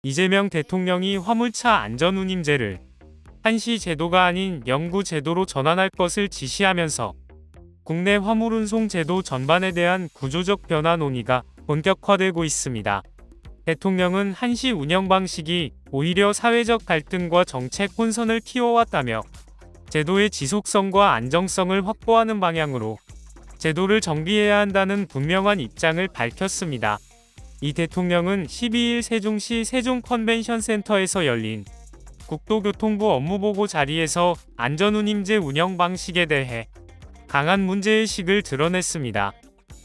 이재명 대통령이 화물차 안전운임제를 한시 제도가 아닌 영구 제도로 전환할 것을 지시하면서 국내 화물운송 제도 전반에 대한 구조적 변화 논의가 본격화되고 있습니다. 대통령은 한시 운영 방식이 오히려 사회적 갈등과 정책 혼선을 키워왔다며 제도의 지속성과 안정성을 확보하는 방향으로 제도를 정비해야 한다는 분명한 입장을 밝혔습니다. 이 대통령은 12일 세종시 세종컨벤션센터에서 열린 국토교통부 업무보고 자리에서 안전운임제 운영 방식에 대해 강한 문제의식을 드러냈습니다.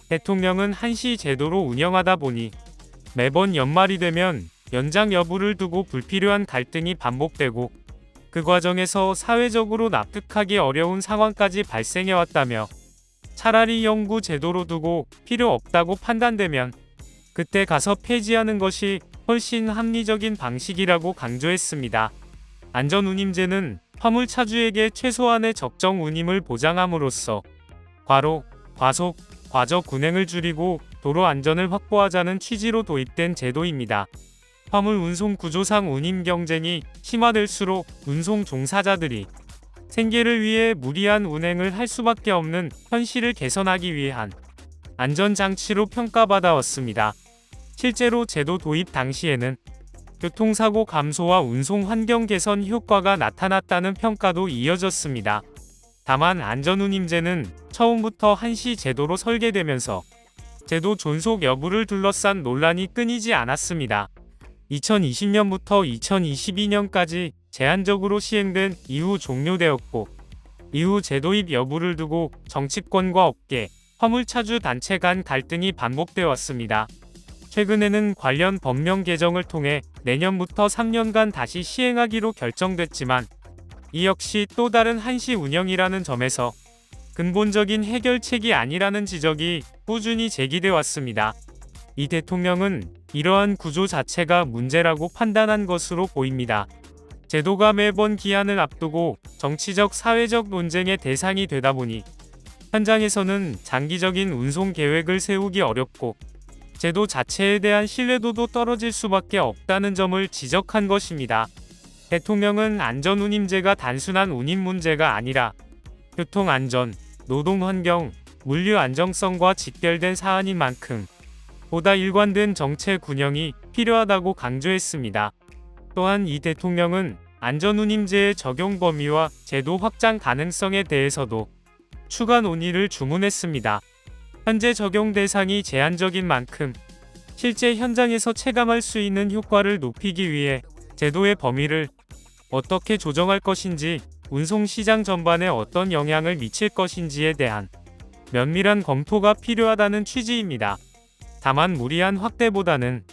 대통령은 한시 제도로 운영하다 보니 매번 연말이 되면 연장 여부를 두고 불필요한 갈등이 반복되고 그 과정에서 사회적으로 납득하기 어려운 상황까지 발생해왔다며 차라리 영구 제도로 두고 필요 없다고 판단되면 그때 가서 폐지하는 것이 훨씬 합리적인 방식이라고 강조했습니다. 안전운임제는 화물차주에게 최소한의 적정 운임을 보장함으로써 과로, 과속, 과적 운행을 줄이고 도로 안전을 확보하자는 취지로 도입된 제도입니다. 화물 운송 구조상 운임 경쟁이 심화될수록 운송 종사자들이 생계를 위해 무리한 운행을 할 수밖에 없는 현실을 개선하기 위한 안전장치로 평가받아왔습니다. 실제로 제도 도입 당시에는 교통사고 감소와 운송 환경 개선 효과가 나타났다는 평가도 이어졌습니다. 다만 안전운임제는 처음부터 한시 제도로 설계되면서 제도 존속 여부를 둘러싼 논란이 끊이지 않았습니다. 2020년부터 2022년까지 제한적으로 시행된 이후 종료되었고 이후 제도입 여부를 두고 정치권과 업계, 화물차주 단체 간 갈등이 반복되어 왔습니다. 최근에는 관련 법령 개정을 통해 내년부터 3년간 다시 시행하기로 결정됐지만 이 역시 또 다른 한시 운영이라는 점에서 근본적인 해결책이 아니라는 지적이 꾸준히 제기돼 왔습니다. 이 대통령은 이러한 구조 자체가 문제라고 판단한 것으로 보입니다. 제도가 매번 기한을 앞두고 정치적 사회적 논쟁의 대상이 되다 보니 현장에서는 장기적인 운송 계획을 세우기 어렵고 제도 자체에 대한 신뢰도도 떨어질 수밖에 없다는 점을 지적한 것입니다. 대통령은 안전운임제가 단순한 운임 문제가 아니라 교통안전, 노동환경, 물류 안정성과 직결된 사안인 만큼 보다 일관된 정책 운영이 필요하다고 강조했습니다. 또한 이 대통령은 안전운임제의 적용 범위와 제도 확장 가능성에 대해서도 추가 논의를 주문했습니다. 현재 적용 대상이 제한적인 만큼 실제 현장에서 체감할 수 있는 효과를 높이기 위해 제도의 범위를 어떻게 조정할 것인지, 운송시장 전반에 어떤 영향을 미칠 것인지에 대한 면밀한 검토가 필요하다는 취지입니다. 다만 무리한 확대보다는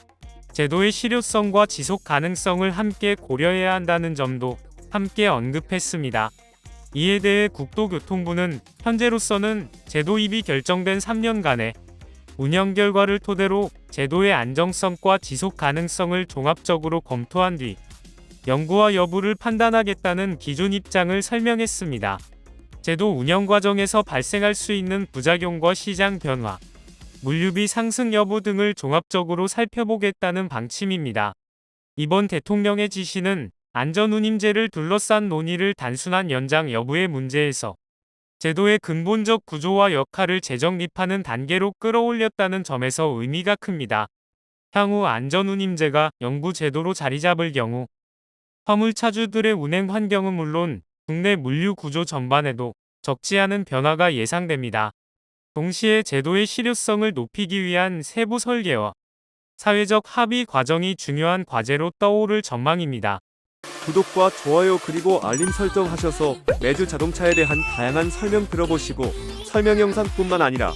제도의 실효성과 지속 가능성을 함께 고려해야 한다는 점도 함께 언급했습니다. 이에 대해 국토교통부는 현재로서는 제도입이 결정된 3년간의 운영 결과를 토대로 제도의 안정성과 지속 가능성을 종합적으로 검토한 뒤 영구화 여부를 판단하겠다는 기존 입장을 설명했습니다. 제도 운영 과정에서 발생할 수 있는 부작용과 시장 변화, 물류비 상승 여부 등을 종합적으로 살펴보겠다는 방침입니다. 이번 대통령의 지시는 안전운임제를 둘러싼 논의를 단순한 연장 여부의 문제에서 제도의 근본적 구조와 역할을 재정립하는 단계로 끌어올렸다는 점에서 의미가 큽니다. 향후 안전운임제가 영구 제도로 자리 잡을 경우 화물차주들의 운행 환경은 물론 국내 물류 구조 전반에도 적지 않은 변화가 예상됩니다. 동시에 제도의 실효성을 높이기 위한 세부 설계와 사회적 합의 과정이 중요한 과제로 떠오를 전망입니다. 구독과 좋아요 그리고 알림 설정하셔서 매주 자동차에 대한 다양한 설명 들어보시고 설명 영상뿐만 아니라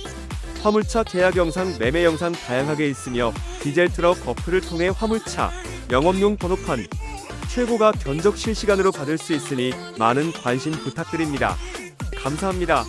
화물차 계약 영상, 매매 영상 다양하게 있으며 디젤 트럭 어플을 통해 화물차 영업용 번호판 최고가 견적 실시간으로 받을 수 있으니 많은 관심 부탁드립니다. 감사합니다.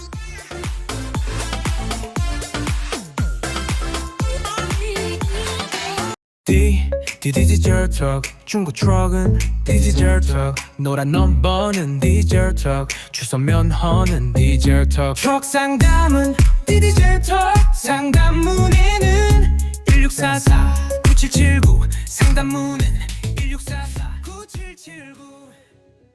디지털 턱 중고 트럭은 디지털 턱 노란 넘버는 디지털 턱 주소 면허는 디지털 턱 트럭 상담은 디지털 턱 상담 문의는 1644-9779 상담 문의는 후